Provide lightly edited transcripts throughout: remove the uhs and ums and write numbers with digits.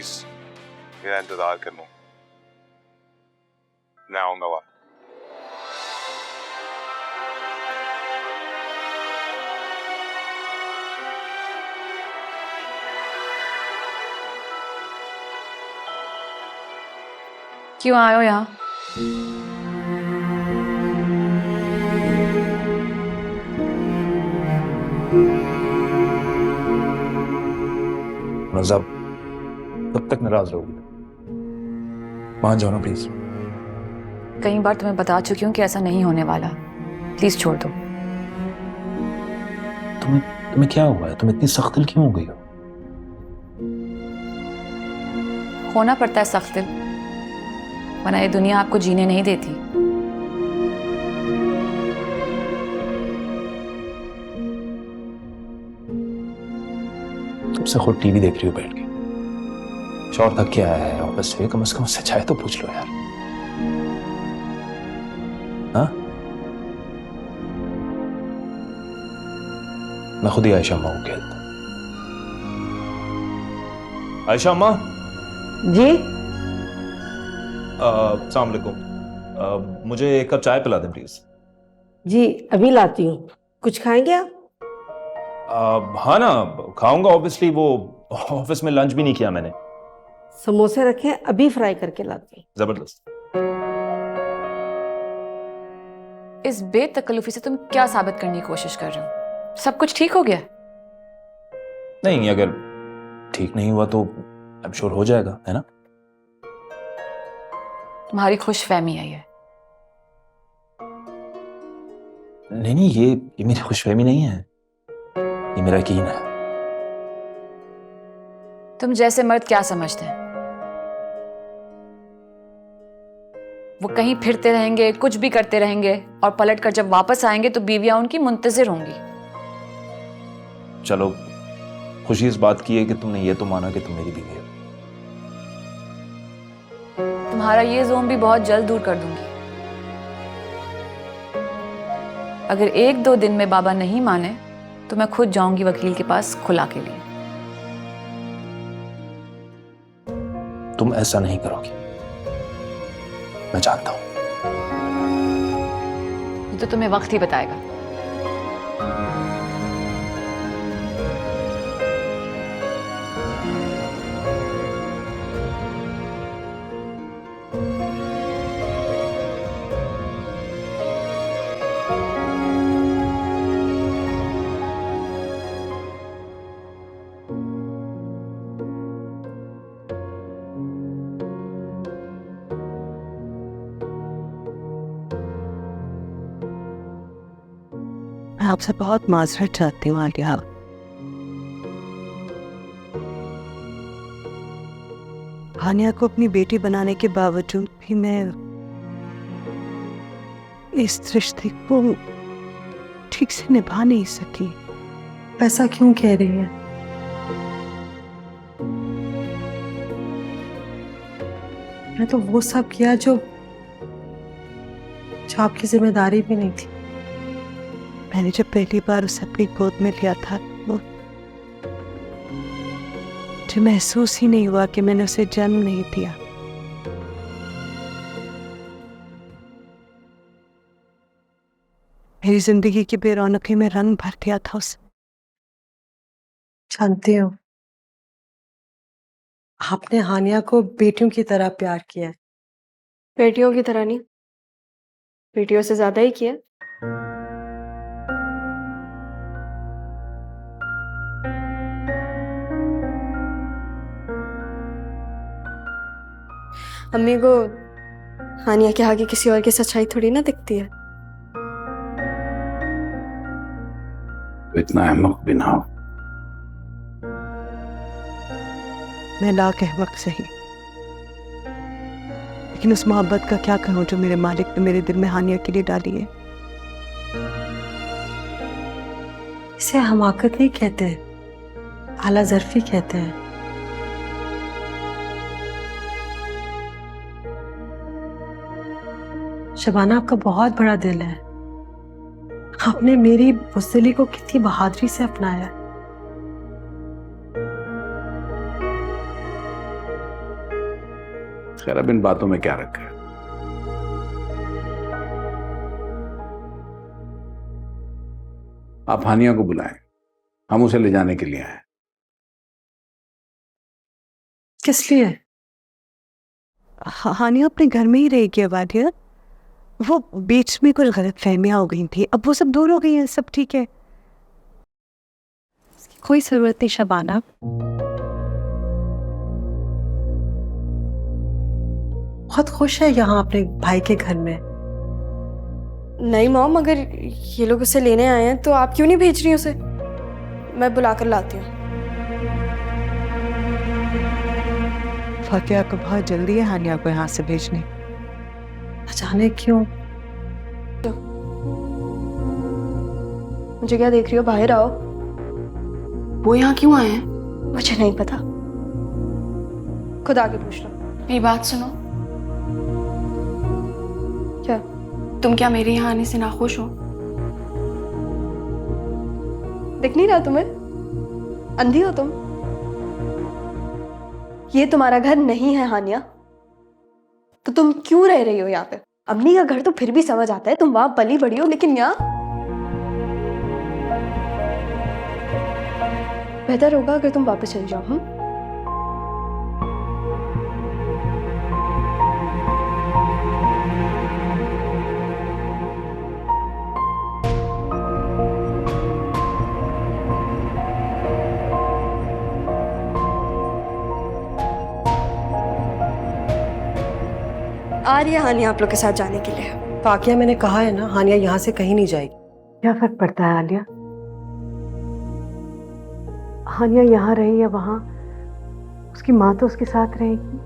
Please मेरा इंतजार कर लो, मैं आऊंगा वहां। क्यों आए हो यहाँ? नज़ब कब तक नाराज रहोगी? मान जाओ ना प्लीज। कई बार तुम्हें बता चुकी हूँ कि ऐसा नहीं होने वाला। प्लीज छोड़ दो। तुम्हें क्या हुआ है? तुम इतनी सख्त दिल क्यों हो गई हो? होना पड़ता है सख्त दिल, वरना ये दुनिया आपको जीने नहीं देती। तुम से खुद टीवी देख रही हो बैठ के। शौहर थक के आया है ऑफिस से, कम से कम उससे चाहे तो पूछ लो यार। हाँ, मैं खुद ही आयशा अम्मा को खेलता। आयशा अम्मा जी अस्सलाम वालेकुम, मुझे एक कप चाय पिला दें प्लीज। जी अभी लाती हूँ। कुछ खाएंगे आप? हाँ ना, खाऊंगा ऑब्वियसली। वो ऑफिस में लंच भी नहीं किया मैंने। समोसे रखे हैं, अभी फ्राई करके लाती हूँ। जबरदस्त। इस बेतकल्लुफी से तुम क्या साबित करने की कोशिश कर रहे हो? सब कुछ ठीक हो गया? नहीं, अगर ठीक नहीं हुआ तो आई एम श्योर हो जाएगा, है ना? तुम्हारी खुशफहमी है ये। नहीं, ये मेरी खुशफहमी नहीं है, ये मेरा यकीन है। तुम जैसे मर्द क्या समझते हैं? वो कहीं फिरते रहेंगे, कुछ भी करते रहेंगे, और पलटकर जब वापस आएंगे तो बीवियां उनकी मुंतजिर होंगी। चलो, खुशी इस बात की है कि तुमने ये तो माना कि तुम मेरी बीवी हो। तुम्हारा ये जोम भी बहुत जल्द दूर कर दूंगी। अगर 1-2 दिन में बाबा नहीं माने तो मैं खुद जाऊंगी वकील के पास खुला के लिए। तुम ऐसा नहीं करोगी, मैं जानता हूं। ये तो तुम्हें वक्त ही बताएगा। मैं आपसे बहुत माजरत चाहती हूँ आलिया। हानिया को अपनी बेटी बनाने के बावजूद भी मैं इस रिश्ते को ठीक से निभा नहीं सकी। ऐसा क्यों कह रही है? मैंने तो वो सब किया जो आपकी जिम्मेदारी भी नहीं थी। मैंने जब पहली बार उसे अपनी गोद में लिया था वो मुझे महसूस ही नहीं हुआ कि मैंने उसे जन्म नहीं दिया। मेरी जिंदगी की बेरौनकी में रंग भर दिया था उसे। जानती हो, आपने हानिया को बेटियों की तरह प्यार किया है। बेटियों की तरह नहीं, बेटियों से ज्यादा ही किया। अम्मी को हानिया के आगे किसी और की सच्चाई थोड़ी ना दिखती है। इतना अहमक भी ना हो। मैं लाख अहमक सही, लेकिन उस मोहब्बत का क्या कहूं जो मेरे मालिक ने मेरे दिल में हानिया के लिए डाली है। इसे हमाकत नहीं कहते, आला ज़र्फी कहते हैं। शबाना, आपका बहुत बड़ा दिल है। आपने मेरी बुज़दिली को कितनी बहादुरी से अपनाया। खैर अब इन बातों में क्या रखा है। आप हानिया को बुलाएं, हम उसे ले जाने के लिए आए। किस लिए? हानिया अपने घर में ही रहेगी अब आलिया। वो बीच में कुछ गलत फहमियां हो गई थी, अब वो सब दूर हो गई हैं, सब ठीक है। कोई जरूरत नहीं शबाना। बहुत खुश है यहाँ अपने भाई के घर में। नहीं मॉम, अगर ये लोग उसे लेने आए हैं तो आप क्यों नहीं भेज रही उसे? मैं बुला कर लाती हूँ। फातिया को बहुत जल्दी है हानिया को यहाँ से भेजने। अचानक क्यों? मुझे क्या देख रही हो, बाहर आओ। वो यहाँ क्यों आए हैं? मुझे नहीं पता, खुद आके पूछ लो। मेरी बात सुनो। क्या? तुम क्या मेरे यहाँ आने से नाखुश हो? दिख नहीं रहा तुम्हें? अंधी हो तुम? ये तुम्हारा घर नहीं है हानिया, तो तुम क्यों रह रही हो यहाँ पे? अम्मी का घर तो फिर भी समझ आता है, तुम वहां पली बड़ी हो, लेकिन यहाँ बेहतर होगा अगर तुम वापस चली जाओ। आ रही है हानिया आप लोग के साथ जाने के लिए। वाकया मैंने कहा है ना, हानिया यहाँ से कहीं नहीं जाएगी। क्या फर्क पड़ता है आलिया, हानिया यहाँ रही या वहां, उसकी माँ तो उसके साथ रहेगी।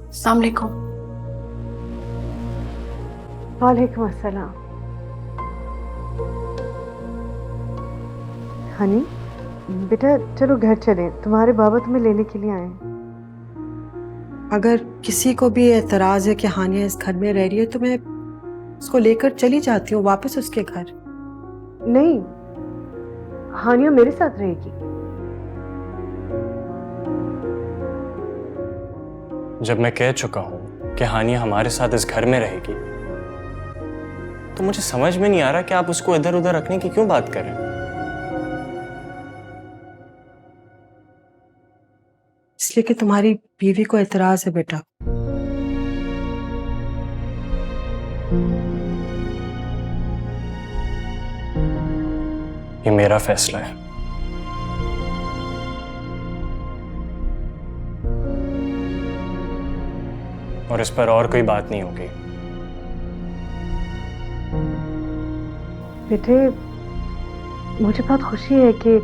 अस्सलाम वालेकुम। वालेकुम अस्सलाम। हनी बेटा चलो घर चलें, तुम्हारे बाबा तुम्हें लेने के लिए आए हैं। अगर किसी को भी एतराज है कि हानिया इस घर में रह रही है तो मैं उसको लेकर चली जाती हूँ वापस उसके घर। नहीं, हानिया मेरे साथ रहेगी। जब मैं कह चुका हूं कि हानिया हमारे साथ इस घर में रहेगी, तो मुझे समझ में नहीं आ रहा कि आप उसको इधर उधर रखने की क्यों बात कर रहे हैं। इसलिए कि तुम्हारी बीवी को एतराज है बेटा। ये मेरा फैसला है। और इस पर और कोई बात नहीं होगी। बेटे मुझे बहुत खुशी है कि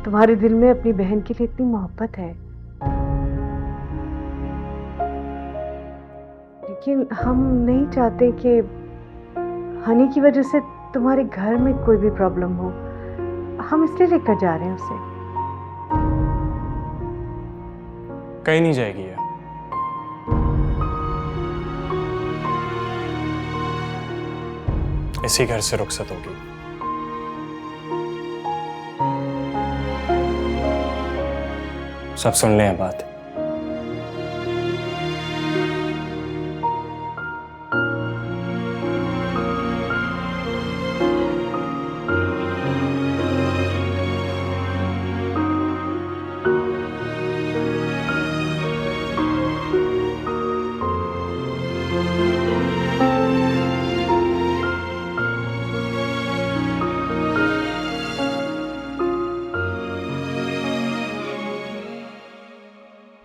तुम्हारे दिल में अपनी बहन के लिए इतनी मोहब्बत है, लेकिन हम नहीं चाहते कि हनी की वजह से तुम्हारे घर में कोई भी प्रॉब्लम हो। हम इसलिए लेकर जा रहे हैं उसे। कहीं नहीं जाएगी ये। इसी घर से रुखसत होगी। सब सुन लें बात।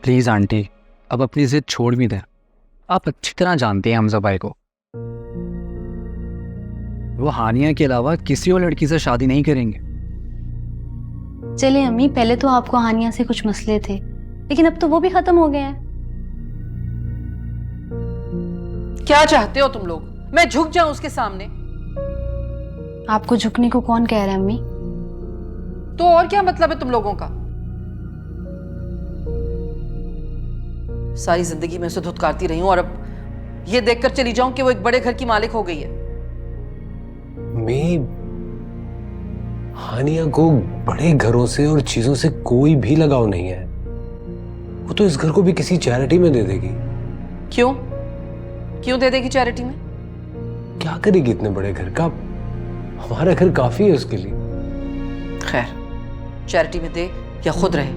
प्लीज़ आंटी, अब अपनी जिद छोड़ भी दें। आप अच्छी तरह जानते हैं हमजा भाई को, वो हानिया के अलावा किसी और लड़की से शादी नहीं करेंगे। चले अम्मी, पहले तो आपको हानिया से कुछ मसले थे, लेकिन अब तो वो भी खत्म हो गए हैं। क्या चाहते हो तुम लोग? मैं झुक जाऊं उसके सामने? आपको झुकने को कौन कह रहा है अम्मी? तो और क्या मतलब है तुम लोगों का? सारी जिंदगी मैं उसे धुतकारती रही हूं और अब ये देखकर चली जाऊं कि वो एक बड़े घर की मालिक हो गई है। हानिया को बड़े घरों से और चीजों से कोई भी लगाव नहीं है। वो तो इस घर को भी किसी चैरिटी में दे देगी। क्यों? क्यों दे देगी चैरिटी में? क्या करेगी इतने बड़े घर का? हमारा घर काफी है उसके लिए। खैर, चैरिटी में दे या खुद रहे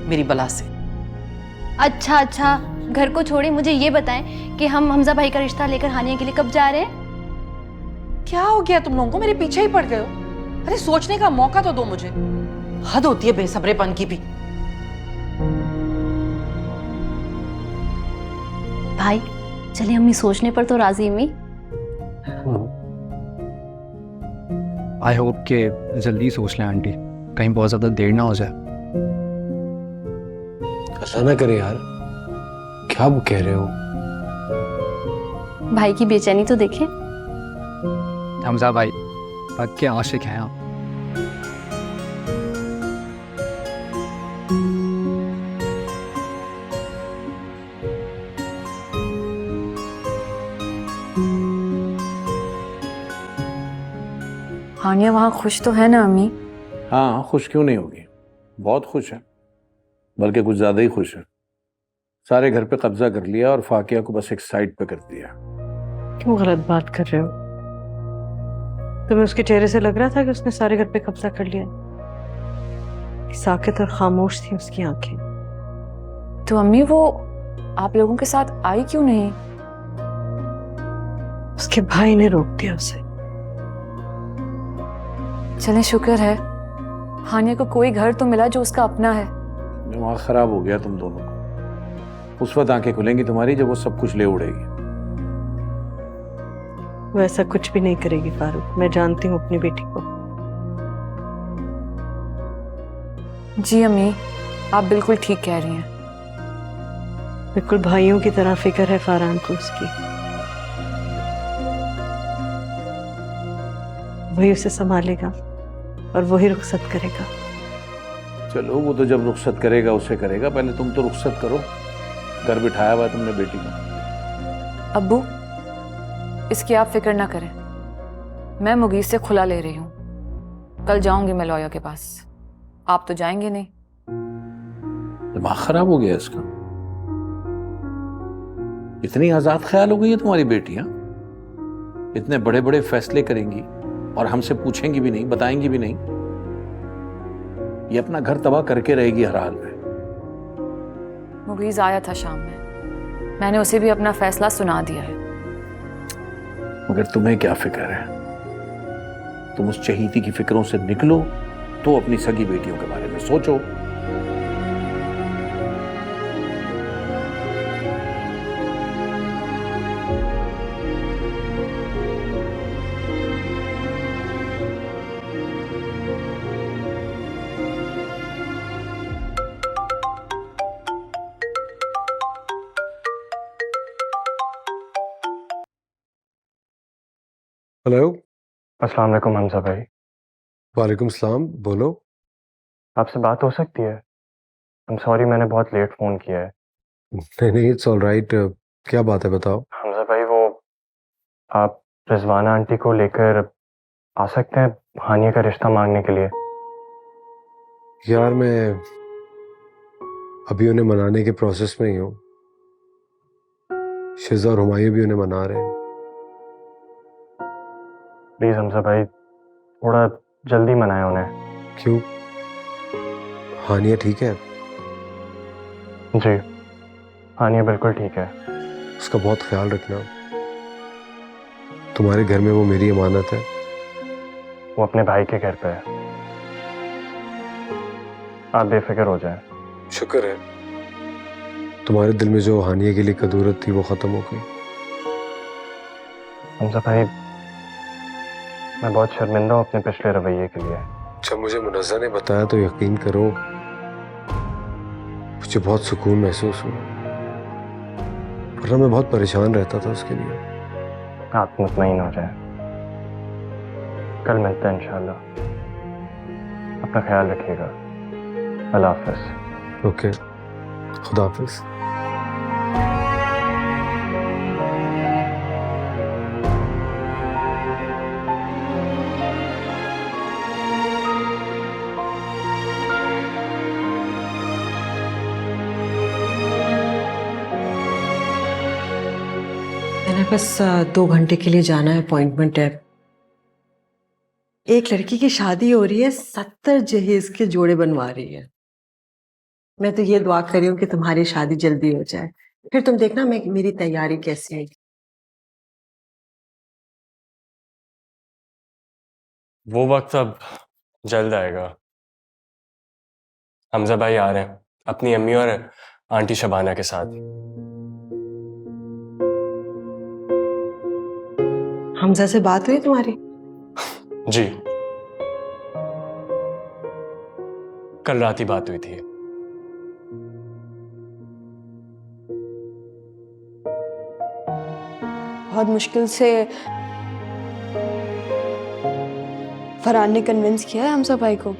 मेरी बला से। अच्छा अच्छा, घर को छोड़े मुझे ये बताएं कि हम हमजा भाई का रिश्ता लेकर हानिया के लिए कब जा रहे हैं? क्या हो गया तुम लोगों को? मेरे पीछे ही पड़ गए हो। अरे सोचने का मौका तो दो मुझे। हद होती है बेसब्रेपन की भी। भाई चलिए, अम्मी सोचने पर तो राजी। अम्मी आई होप कि जल्दी सोच लें आंटी, कहीं बहुत ज़्यादा देर ना हो जाए। ऐसा ना करे यार, क्या वो कह रहे हो? भाई की बेचैनी तो देखें। हमजा भाई पक्के आशिक हैं आप। हानिया वहाँ खुश तो है ना अम्मी? हाँ, खुश क्यों नहीं होगी, बहुत खुश है, बल्कि कुछ ज्यादा ही खुश है। सारे घर पे कब्जा कर लिया और फाकिया को बस एक साइड पे कर दिया। क्यों गलत बात कर रहे हो? तुम्हें उसके चेहरे से लग रहा था कि उसने सारे घर पे कब्जा कर लिया? साकित और खामोश थी उसकी आंखें। तो अम्मी वो आप लोगों के साथ आई क्यों नहीं? उसके भाई ने रोक दिया उसे। चलें, शुक्र है हानिया को कोई घर तो मिला जो उसका अपना है। दिमाग खराब हो गया तुम दोनों को। उस वक्त आंखें खुलेंगी तुम्हारी जब वो सब कुछ ले उड़ेगी। वो ऐसा कुछ भी नहीं करेगी फारूक, मैं जानती हूँ अपनी बेटी को। जी अम्मी, आप बिल्कुल ठीक कह रही हैं। बिल्कुल भाइयों की तरह फिक्र है फारान को उसकी। वही उसे संभालेगा और वही रुखसत करेगा। चलो, वो तो जब रुखसत करेगा उसे करेगा, पहले तुम तो रुखसत करो। घर बिठाया हुआ है तुमने बेटी को। अब्बू, इसकी आप फिक्र ना करें, मैं मुगीस से खुला ले रही हूँ। कल जाऊंगी मैं लॉयर के पास। आप तो जाएंगे नहीं। दिमाग खराब हो गया इसका। इतनी आजाद ख्याल हो गई है तुम्हारी बेटियां, इतने बड़े बड़े फैसले करेंगी और हमसे पूछेंगी भी नहीं, बताएंगी भी नहीं। ये अपना घर तबाह करके रहेगी हर हाल में। मुगीज आया था शाम में, मैंने उसे भी अपना फैसला सुना दिया है। मगर तुम्हें क्या फिक्र है? तुम उस चहीती की फिक्रों से निकलो तो अपनी सगी बेटियों के बारे में सोचो। हेलो। अस्सलाम वालेकुम हमजा भाई। वालेकुम सलाम, बोलो। आपसे बात हो सकती है? I'm सॉरी, मैंने बहुत लेट फ़ोन किया है। नहीं, इट्स ऑल राइट। क्या बात है, बताओ। हमजा भाई, वो आप रिजवाना आंटी को लेकर आ सकते हैं हानिया का रिश्ता मांगने के लिए? यार मैं अभी उन्हें मनाने के प्रोसेस में ही हूँ। शिजा और हुमायूं भी उन्हें मना रहे हैं। प्लीज़ हमजा भाई, थोड़ा जल्दी मनाएं उन्हें। क्यों? हानिया ठीक है? जी, हानिया बिल्कुल ठीक है। उसका बहुत ख्याल रखना। तुम्हारे घर में वो मेरी अमानत है। वो अपने भाई के घर पे है, आप बेफिक्र हो जाएं। शुक्र है तुम्हारे दिल में जो हानिया के लिए कदूरत थी वो खत्म हो गई। हमजा भाई, मैं बहुत शर्मिंदा हूँ अपने पिछले रवैये के लिए। जब मुझे मुनज़्ज़ा ने बताया तो यकीन करो मुझे बहुत सुकून महसूस हुआ, वरना मैं बहुत परेशान रहता था उसके लिए। आप मुतमईन हो जाएं, कल मिलते हैं इंशाल्लाह। अपना ख्याल रखिएगा। अल्लाह हाफ़िज़। ओके, खुदा हाफ़िज़। बस 2 घंटे के लिए जाना है, अपॉइंटमेंट है। एक लड़की की शादी हो रही है, 70 जहेज के जोड़े बनवा रही है। मैं तो ये दुआ कर रही हूँ कि तुम्हारी शादी जल्दी हो जाए, फिर तुम देखना मेरी तैयारी कैसी है। वो वक्त अब जल्द आएगा। हमजा भाई आ रहे हैं अपनी अम्मी और आंटी शबाना के साथ। हमजा से बात हुई तुम्हारी? जी, कल रात ही बात हुई थी। बहुत मुश्किल से फरहान ने कन्विंस किया है हमजा भाई को।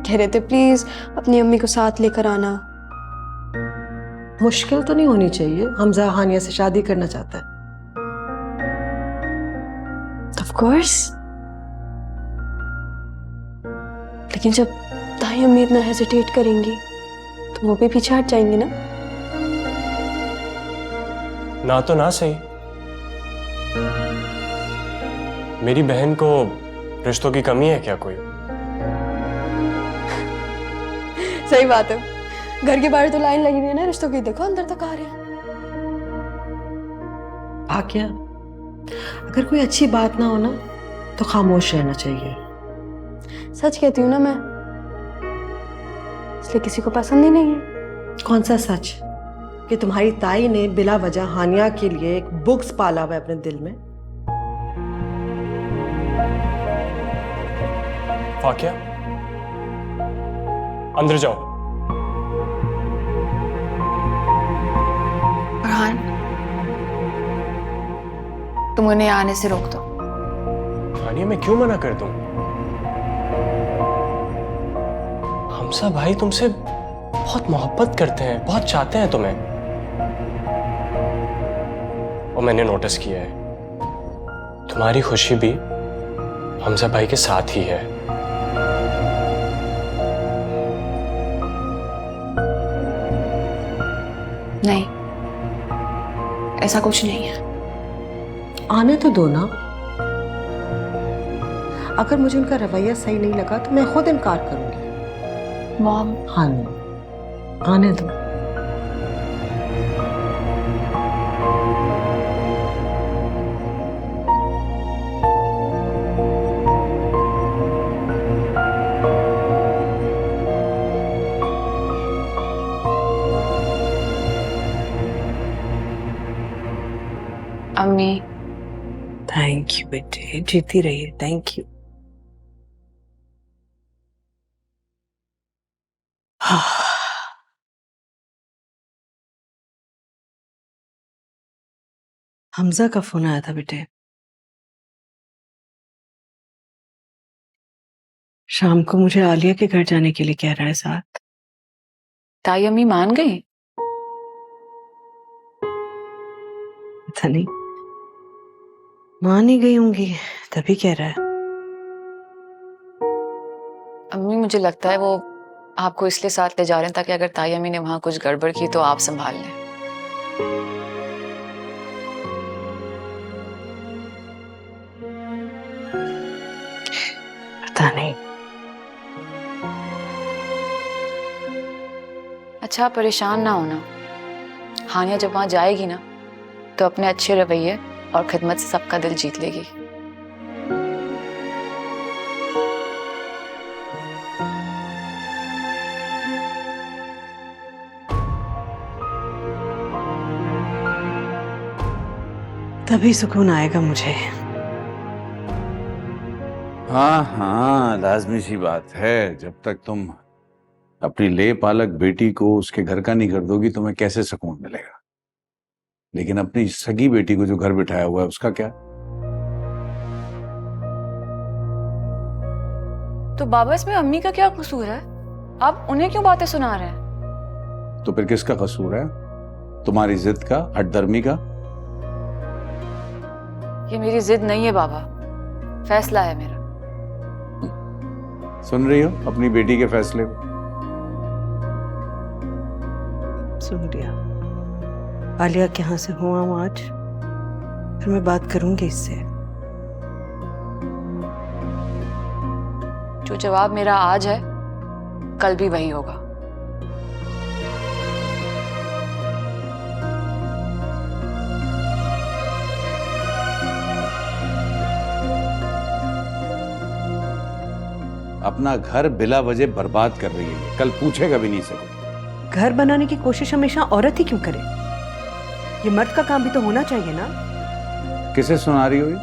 कह रहे थे प्लीज अपनी अम्मी को साथ लेकर आना। मुश्किल तो नहीं होनी चाहिए, हमजा हानिया से शादी करना चाहता है। ऑफ कोर्स, लेकिन जब ताई अम्मी इतना हेजिटेट करेंगी तो वो भी पीछे हट जाएंगी ना। ना तो ना सही, मेरी बहन को रिश्तों की कमी है क्या कोई? सही बात है, घर के बाहर तो लाइन लगी हुई है ना रिश्तों की, देखो अंदर तक आ रहे हैं। क्या अगर कोई अच्छी बात ना हो ना तो खामोश रहना चाहिए। सच कहती हूँ ना मैं, इसलिए किसी को पसंद ही नहीं है। कौन सा सच? कि तुम्हारी ताई ने बिला वजह हानिया के लिए एक बुक्स पाला हुआ है अपने दिल में। फाकिया, अंदर जाओ। फरहान, तुम उन्हें आने से रोक दो। हानिया, मैं क्यों मना कर दूं? हमजा भाई तुमसे बहुत मोहब्बत करते हैं, बहुत चाहते हैं तुम्हें। और मैंने नोटिस किया है तुम्हारी खुशी भी हमजा भाई के साथ ही है। नहीं, ऐसा कुछ नहीं है। आने तो दो ना। अगर मुझे उनका रवैया सही नहीं लगा तो मैं खुद इनकार करूंगी। मॉम, हाँ, आने दो। अम्मी, थैंक यू बेटे, जीती रहिए। Thank you. हमजा का फोन आया था बेटे। शाम को मुझे आलिया के घर जाने के लिए कह रहा है साथ। ताई अम्मी मान गई? पता नहीं, मान ही गई होंगी तभी कह रहा है। अम्मी, मुझे लगता है वो आपको इसलिए साथ ले जा रहे हैं ताकि अगर ताई अम्मी ने वहां कुछ गड़बड़ की तो आप संभाल लें। पता नहीं। अच्छा, परेशान ना होना। हानिया जब वहां जाएगी ना तो अपने अच्छे रवैये और खिदमत से सबका दिल जीत लेगी। तभी सुकून आएगा मुझे। हाँ हाँ, लाजमी सी बात है। जब तक तुम अपनी ले पालक बेटी को उसके घर का नहीं कर दोगी तुम्हें कैसे सुकून मिलेगा। लेकिन अपनी सगी बेटी को जो घर बिठाया हुआ है उसका क्या? तो बाबा, इसमें अम्मी का क्या कसूर है? आप उन्हें क्यों बातें सुना रहे हैं? तो फिर किसका कसूर है? तुम्हारी जिद का, हठधर्मी का? ये मेरी जिद नहीं है बाबा, फैसला है मेरा। सुन रही हो अपनी बेटी के फैसले को? सुन लिया। आलिया के यहाँ से हुआ हूँ आज, फिर मैं बात करूंगी इससे। जो जवाब मेरा आज है कल भी वही होगा। अपना घर बिला वजह बर्बाद कर रही है, कल पूछेगा भी नहीं सके। घर बनाने की कोशिश हमेशा औरत ही क्यों करे? ये मर्द का काम भी तो होना चाहिए ना। किसे सुना रही हो ये?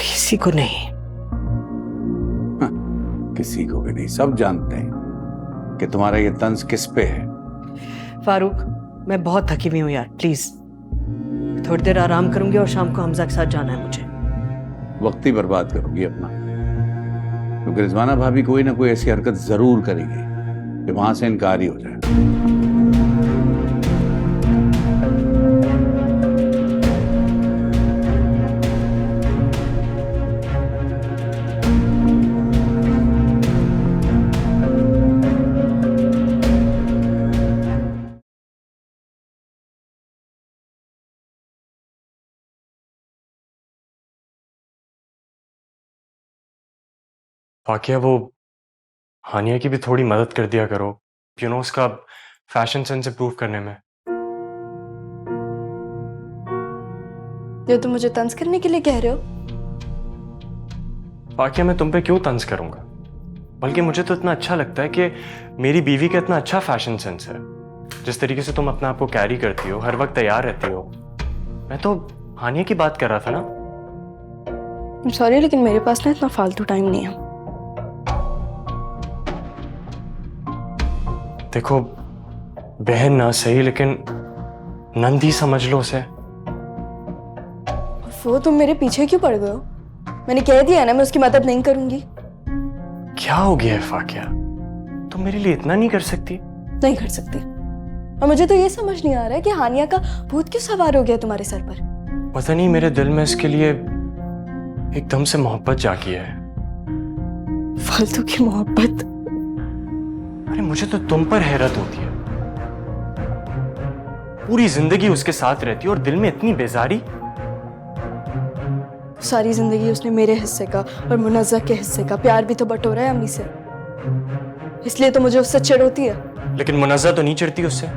किसी को नहीं। किसी को भी नहीं, सब जानते हैं कि तुम्हारा ये तंज किस पे है। फारूक, मैं बहुत थकी हुई हूँ यार, प्लीज थोड़ी देर आराम करूंगी और शाम को हमजा के साथ जाना है मुझे। वक्त ही बर्बाद करोगी अपना, क्योंकि रिजवाना भाभी कोई ना कोई ऐसी हरकत जरूर करेगी कि वहां से इनकार ही हो जाए। वाकया वो हानिया की भी थोड़ी मदद कर दिया करो, यू नो, उसका फैशन सेंस इंप्रूव करने में। ये तुम मुझे तंज करने के लिए कह रहे हो? वाकया मैं तुम पे क्यों तंज करूंगा, बल्कि मुझे तो इतना अच्छा लगता है कि मेरी बीवी का इतना अच्छा फैशन सेंस है। जिस तरीके से तुम अपने आप को कैरी करती हो, हर वक्त तैयार रहती हो। मैं तो हानिया की बात कर रहा था ना। सॉरी, लेकिन मेरे पास ना इतना फालतू टाइम नहीं है। देखो, बहन ना सही लेकिन नंदी समझ लो उसे। वो तुम मेरे पीछे क्यों पड़ गए हो? मैंने कह दिया ना मैं उसकी मदद नहीं करूंगी। क्या हो गया है फाकिया, तुम मेरे लिए इतना नहीं कर सकती? नहीं कर सकती। और मुझे तो ये समझ नहीं आ रहा है कि हानिया का भूत क्यों सवार हो गया तुम्हारे सर पर। पता नहीं, मेरे दिल में इसके लिए एकदम से मोहब्बत जागी है। फालतू की मोहब्बत। अरे मुझे तो तुम पर हैरत होती है। पूरी जिंदगी उसके साथ रहती है और दिल में इतनी बेजारी। सारी जिंदगी उसने मेरे हिस्से का और मुनज़्ज़ा के हिस्से का प्यार भी तो बटोरा है अम्मी से, इसलिए तो मुझे उससे चिढ़ होती है। लेकिन मुनज़्ज़ा तो नहीं चिढ़ती उससे,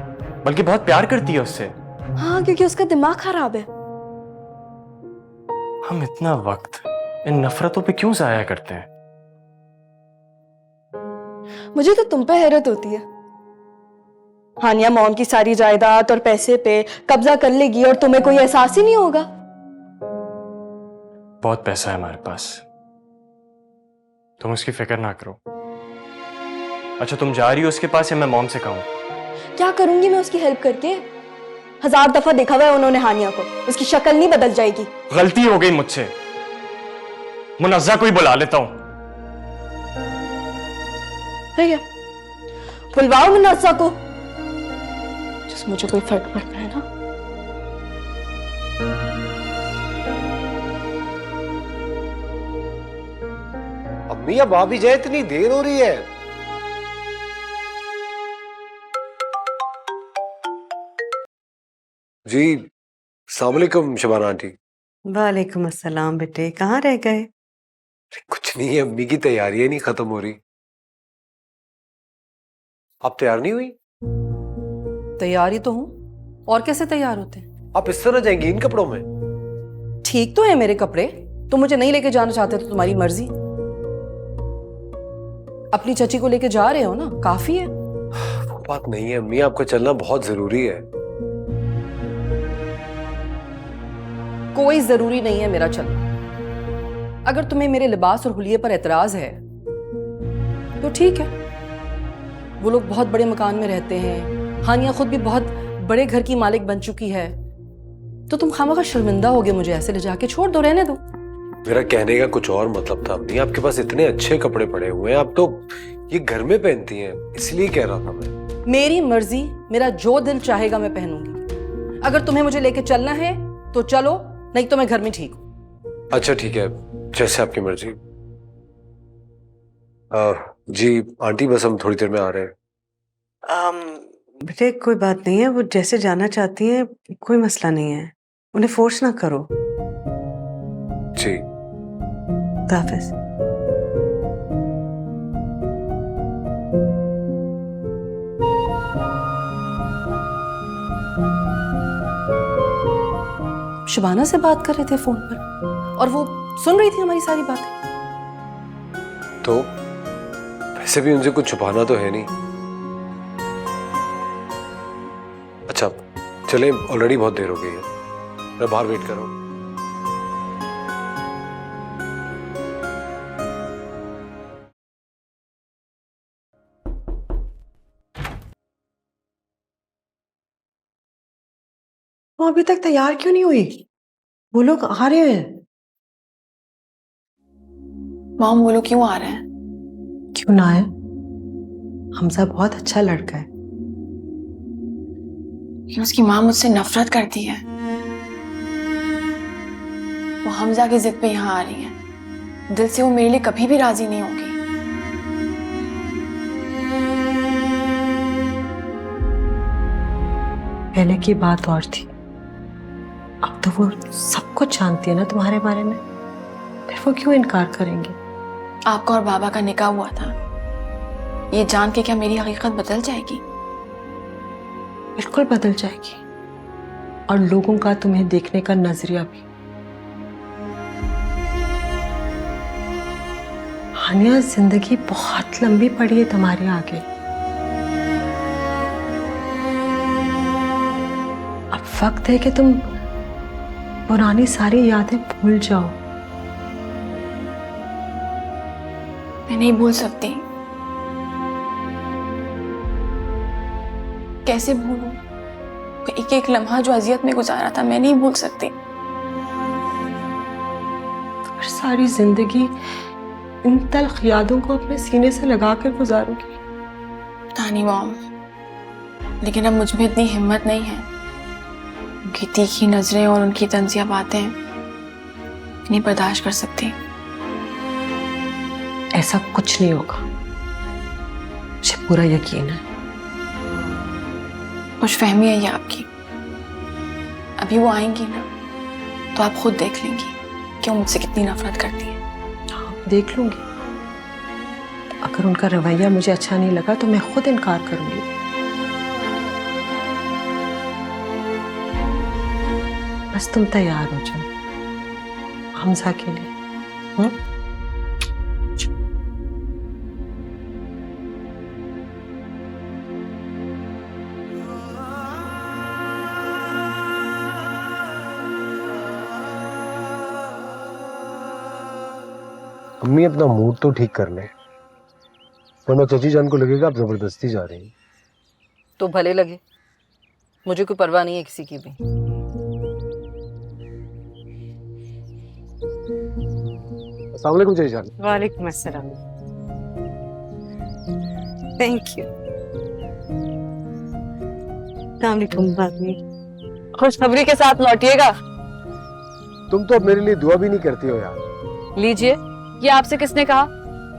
बल्कि बहुत प्यार करती है उससे। हाँ, क्योंकि उसका दिमाग खराब है। हम इतना वक्त इन नफरतों पे क्यों जाया करते हैं? मुझे तो तुम पे हैरत होती है। हानिया मॉम की सारी जायदाद और पैसे पे कब्जा कर लेगी और तुम्हें कोई एहसास ही नहीं होगा। बहुत पैसा है हमारे पास, तुम उसकी फिक्र ना करो। अच्छा, तुम जा रही हो उसके पास या मैं मॉम से कहूं? क्या करूंगी मैं उसकी हेल्प करके? 1000 दफा देखा हुआ है उन्होंने हानिया को, उसकी शक्ल नहीं बदल जाएगी। गलती हो गई मुझसे, मुनज़्ज़ा को ही बुला लेता हूं। ठीक है, बुलवाओ मुनज़्ज़ा को, जिससे मुझे कोई फर्क पड़ता है ना। अम्मी अब आ भी जाए, इतनी देर हो रही है। जी अस्सलाम वालेकुम शबाना आंटी। वालेकुम अस्सलाम बेटे, कहाँ रह गए? कुछ नहीं है, अम्मी की तैयारियां नहीं खत्म हो रही। आप तैयार नहीं हुई? तैयार ही तो हूँ, और कैसे तैयार होते हैं? आप इस तरह जाएंगी इन कपड़ों में? ठीक तो है मेरे कपड़े, तुम मुझे नहीं लेके जाना चाहते तो तुम्हारी मर्जी। अपनी चची को लेके जा रहे हो ना, काफी है। वो बात नहीं है अम्मी, आपका चलना बहुत जरूरी है। कोई जरूरी नहीं है मेरा चलना। अगर तुम्हें मेरे लिबास और हुलिये पर एतराज है तो ठीक है। वो लोग बहुत बड़े मकान में रहते हैं, हानिया खुद भी बहुत बड़े घर की मालिक बन चुकी है, तो तुम खामखा शर्मिंदा होगे मुझे ऐसे ले जाके। छोड़ दो, रहने दो। मेरा कहने का कुछ और मतलब था अम्मी, आपके पास इतने अच्छे कपड़े पड़े हुए हैं, आप तो ये घर में पहनती हैं, इसलिए कह रहा था मैं। मेरी मर्जी, मेरा जो दिल चाहेगा मैं पहनूंगी। अगर तुम्हें मुझे लेके चलना है तो चलो, नहीं तो मैं घर में ठीक हूँ। अच्छा ठीक है, जैसे आपकी मर्जी। जी आंटी, बस हम थोड़ी देर में आ रहे हैं। बेटे कोई बात नहीं है, वो जैसे जाना चाहती हैं कोई मसला नहीं है, उन्हें फोर्स ना करो। जी। खुदा हाफिज। शुबाना से बात कर रहे थे फोन पर और वो सुन रही थी हमारी सारी बातें। तो वैसे भी उनसे कुछ छुपाना तो है नहीं। अच्छा चले, ऑलरेडी बहुत देर हो गई है, मैं बाहर वेट कर रहा हूँ। वो अभी तक तैयार क्यों नहीं हुई? वो लोग आ रहे हैं। मॉम वो लोग क्यों आ रहे हैं? क्यों ना है? हमजा बहुत अच्छा लड़का है। लेकिन उसकी माँ मुझसे नफरत करती है। वो हमजा की जिद पे यहाँ आ रही है। दिल से वो मेरे लिए कभी भी राजी नहीं होगी। पहले की बात और थी, अब तो वो सब कुछ जानती है ना तुम्हारे बारे में, फिर वो क्यों इनकार करेंगे? आपका और बाबा का निकाह हुआ था, ये जान के क्या मेरी हकीकत बदल जाएगी? बिल्कुल बदल जाएगी, और लोगों का तुम्हें देखने का नजरिया भी। हानिया, जिंदगी बहुत लंबी पड़ी है तुम्हारे आगे। अब वक्त है कि तुम पुरानी सारी यादें भूल जाओ। मैं नहीं भूल सकती। कैसे भूलूं? एक एक लम्हा जो अजियत में गुजारा था मैं नहीं भूल सकती। और सारी जिंदगी इन तल्ख यादों को अपने सीने से लगाकर गुजारोगी। पता नहीं मॉम, लेकिन अब मुझ में इतनी हिम्मत नहीं है। उनकी तीखी नजरें और उनकी तंजिया बातें नहीं बर्दाश्त कर सकती। ऐसा कुछ नहीं होगा, मुझे पूरा यकीन है। खुशफहमी है ये आपकी। अभी वो आएंगी ना तो आप खुद देख लेंगी कि वो मुझसे कितनी नफरत करती है। देख लूंगी। अगर उनका रवैया मुझे अच्छा नहीं लगा तो मैं खुद इनकार करूंगी। बस तुम तैयार हो जाओ हमजा के लिए। अम्मी अपना मूड तो ठीक कर ले, वरना चची जान को लगेगा आप जबरदस्ती जा रही हैं। तो भले लगे, मुझे कोई परवाह नहीं है किसी की भी। अस्सलाम वालेकुम चची जान। वालेकुम अस्सलाम। Thank you. खुशखबरी के साथ लौटिएगा। तुम तो अब मेरे लिए दुआ भी नहीं करती हो यार। लीजिए, ये आपसे किसने कहा?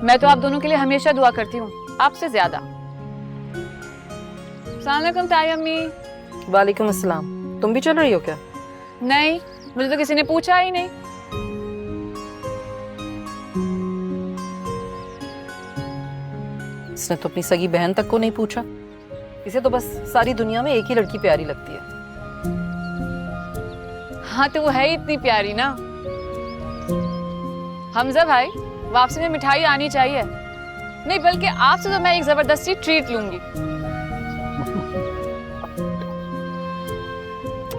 मैं तो आप दोनों के लिए हमेशा दुआ करती हूँ, आपसे ज्यादा। अस्सलाम वालेकुम ताई अम्मी। वालेकुम अस्सलाम। तुम भी चल रही हो क्या? नहीं, मुझे तो किसी ने पूछा ही नहीं। इसने तो अपनी सगी बहन तक को नहीं पूछा। इसे तो बस सारी दुनिया में एक ही लड़की प्यारी लगती है। हाँ तो वो है ही इतनी प्यारी ना। हमजा भाई, वापसी में मिठाई आनी चाहिए। नहीं बल्कि आपसे तो मैं एक जबरदस्ती ट्रीट लूंगी।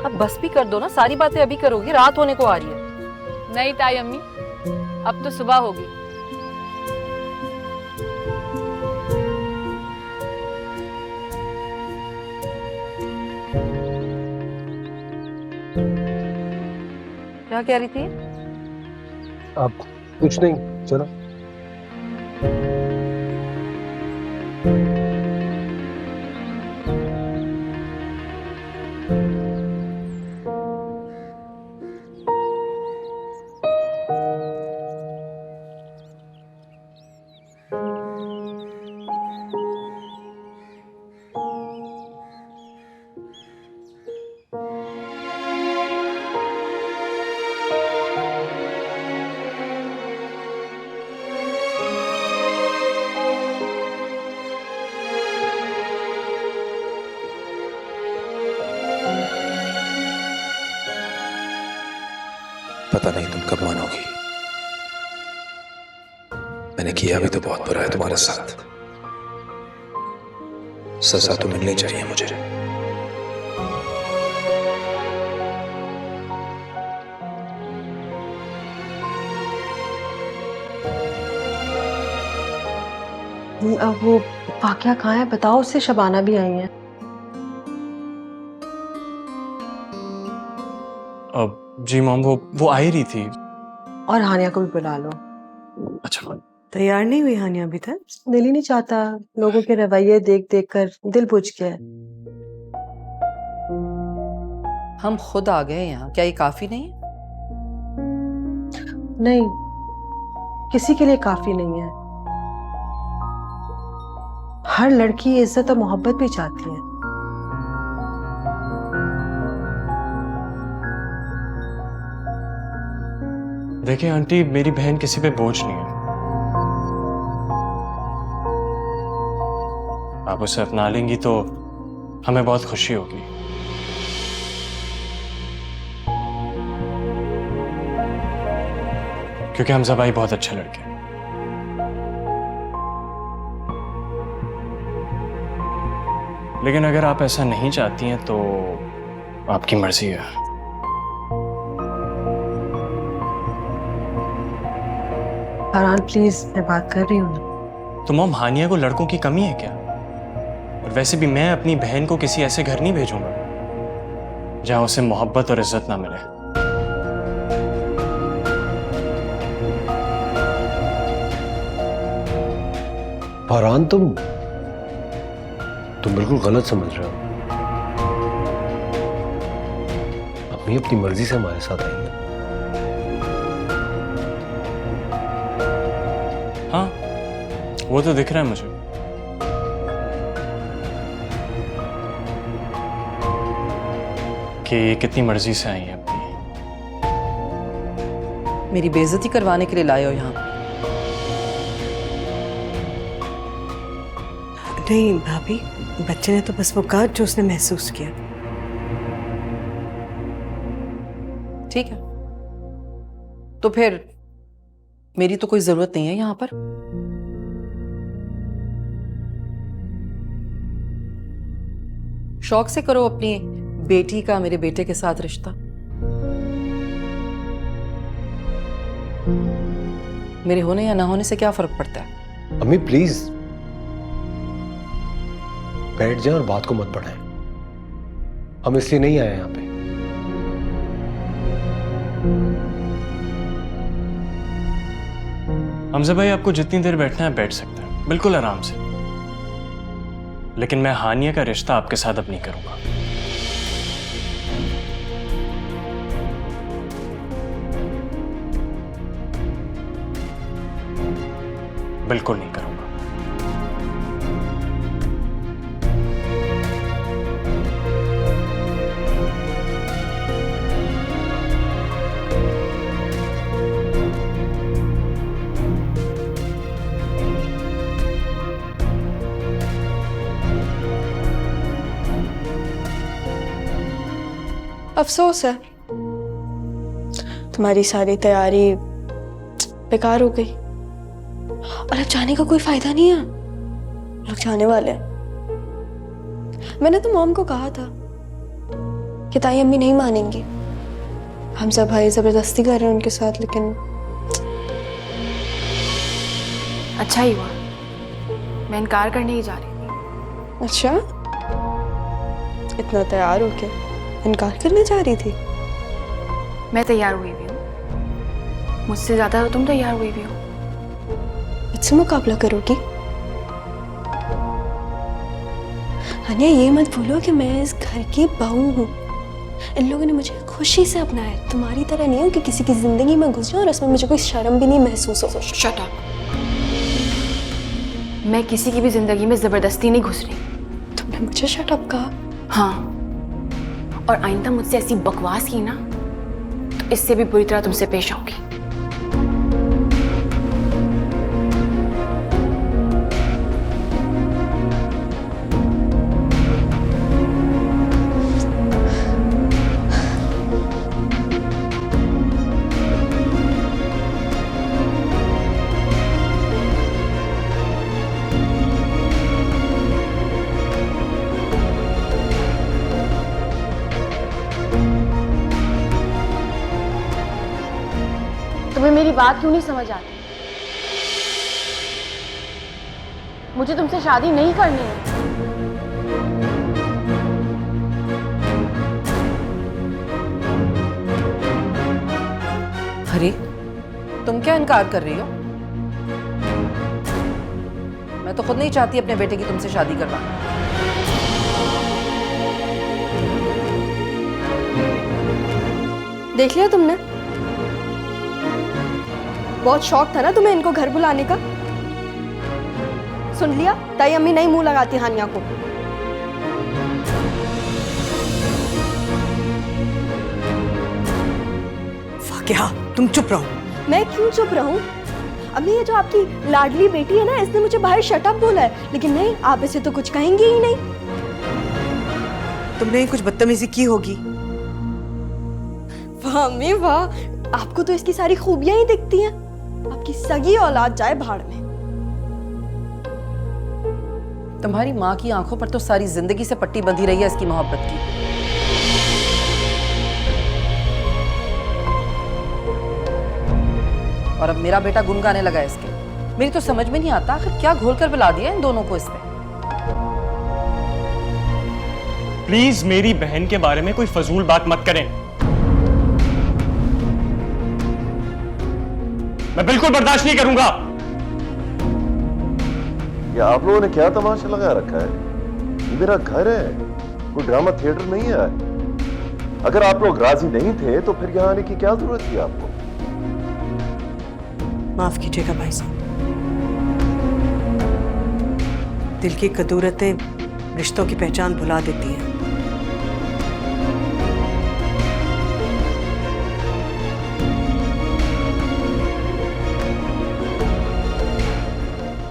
अब बस भी कर दो ना, सारी बातें अभी करोगी, रात होने को आ रही है। नहीं ताई अम्मी, अब तो सुबह होगी। क्या कह रही थी? अब कुछ नहीं, चलो। पता नहीं तुम कब मानोगी, मैंने किया भी तो बहुत बुरा है तुम्हारे साथ। सजा तो मिलनी चाहिए मुझे। अब वो वाकया कहाँ है बताओ, उससे शबाना भी आई है। अब जी मॉम, वो आ ही रही थी। और हानिया को भी बुला लो। अच्छा। तैयार नहीं हुई हानिया अभी तक? दिल ही नहीं चाहता, लोगों के रवैये देख देख कर दिल बुझ गया। हम खुद आ गए यहाँ, क्या ये काफी नहीं है? नहीं, किसी के लिए काफी नहीं है। हर लड़की इज्जत और मोहब्बत भी चाहती है। देखिए आंटी, मेरी बहन किसी पे बोझ नहीं है। आप उसे अपना लेंगी तो हमें बहुत खुशी होगी। क्योंकि हमजा भाई बहुत अच्छे लड़के हैं। लेकिन अगर आप ऐसा नहीं चाहती हैं तो आपकी मर्जी है। फरहान प्लीज, मैं बात कर रही हूँ ना। तो मॉम, हानिया को लड़कों की कमी है क्या? और वैसे भी मैं अपनी बहन को किसी ऐसे घर नहीं भेजूंगा जहां उसे मोहब्बत और इज्जत ना मिले। फरहान, तुम बिल्कुल गलत समझ रहे हो। अम्मी अपनी मर्जी से हमारे साथ आई है। हाँ, वो तो दिख रहा है मुझे। कि ये कितनी मर्जी से आई है अपनी। मेरी बेइज्जती करवाने के लिए लाए हो यहाँ? नहीं भाभी, बच्चे ने तो बस वो कहा जो उसने महसूस किया। ठीक है, तो फिर मेरी तो कोई जरूरत नहीं है यहाँ पर। शौक से करो अपनी बेटी का मेरे बेटे के साथ रिश्ता। मेरे होने या ना होने से क्या फर्क पड़ता है? अम्मी प्लीज बैठ जाए और बात को मत बढ़ाएं। हम इसलिए नहीं आए यहाँ पे। हमजा भाई, आपको जितनी देर बैठना है बैठ सकते हैं, बिल्कुल आराम से। लेकिन मैं हानिया का रिश्ता आपके साथ अब नहीं करूंगा। बिल्कुल नहीं करूंगा। अफसोस है, तुम्हारी सारी तैयारी बेकार हो गई और अब जाने का कोई फायदा नहीं है। लोग जाने वाले हैं। मैंने तो मॉम को कहा था कि ताई अम्मी नहीं मानेंगी। हम सब भाई जबरदस्ती कर रहे हैं उनके साथ, लेकिन अच्छा ही हुआ, मैं इनकार करने ही जा रही थी। अच्छा, इतना तैयार होके इनकार करने जा रही थी? मैं तैयार हुई भी हूँ, मुझसे ज्यादा तुम तैयार हुई भी हो। मुझसे मुकाबला करोगी? हानिया, ये मत भूलो कि मैं इस घर की बहू हूँ। इन लोगों ने मुझे खुशी से अपनाया है। तुम्हारी तरह नहीं हो कि किसी की जिंदगी में घुस जाओ और उसमें मुझे कोई शर्म भी नहीं महसूस हो। Shut up. मैं किसी की भी जिंदगी में जबरदस्ती नहीं घुस रही। तुमने मुझे शट अप कहा? हाँ, और आइंदा मुझसे ऐसी बकवास की ना तो इससे भी बुरी तरह तुमसे पेश आऊंगी। तुम्हें मेरी बात क्यों नहीं समझ आती? मुझे तुमसे शादी नहीं करनी है। हरी, तुम क्या इनकार कर रही हो? मैं तो खुद नहीं चाहती अपने बेटे की तुमसे शादी करवाना। देख लिया तुमने? बहुत शौक था ना तुम्हें इनको घर बुलाने का? सुन लिया? ताई अम्मी नहीं मुंह लगाती हानिया को। क्या तुम चुप रहो। मैं क्यों चुप रहूं? अम्मी, ये जो आपकी लाडली बेटी है ना, इसने मुझे बाहर शट अप बोला है, लेकिन नहीं, आप इसे तो कुछ कहेंगे ही नहीं। तुमने कुछ बदतमीजी की होगी। वाह अम्मी वाह, आपको तो इसकी सारी खूबियां ही दिखती हैं। आपकी सगी औलाद जाए भाड़ में। तुम्हारी माँ की आंखों पर तो सारी जिंदगी से पट्टी बंधी रही है इसकी मोहब्बत की। और अब मेरा बेटा गुनगाने लगा है इसके। मेरी तो समझ में नहीं आता आखिर क्या घोल कर पिला दिया इन दोनों को इसने। प्लीज मेरी बहन के बारे में कोई फजूल बात मत करें। मैं बिल्कुल बर्दाश्त नहीं करूंगा। ये आप लोगों ने क्या तमाशा लगा रखा है? ये मेरा घर है, कोई ड्रामा थिएटर नहीं है। अगर आप लोग राजी नहीं थे तो फिर यहाँ आने की क्या जरूरत थी आपको? माफ कीजिएगा भाई साहब, दिल की कदूरतें रिश्तों की पहचान भुला देती हैं।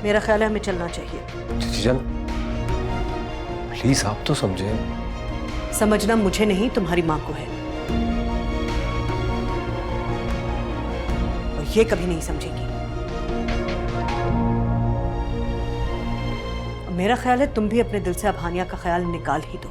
मेरा ख्याल है हमें चलना चाहिए। जीजान प्लीज आप तो समझे। समझना मुझे नहीं, तुम्हारी माँ को है, और ये कभी नहीं समझेगी। मेरा ख्याल है तुम भी अपने दिल से अब हानिया का ख्याल निकाल ही दो।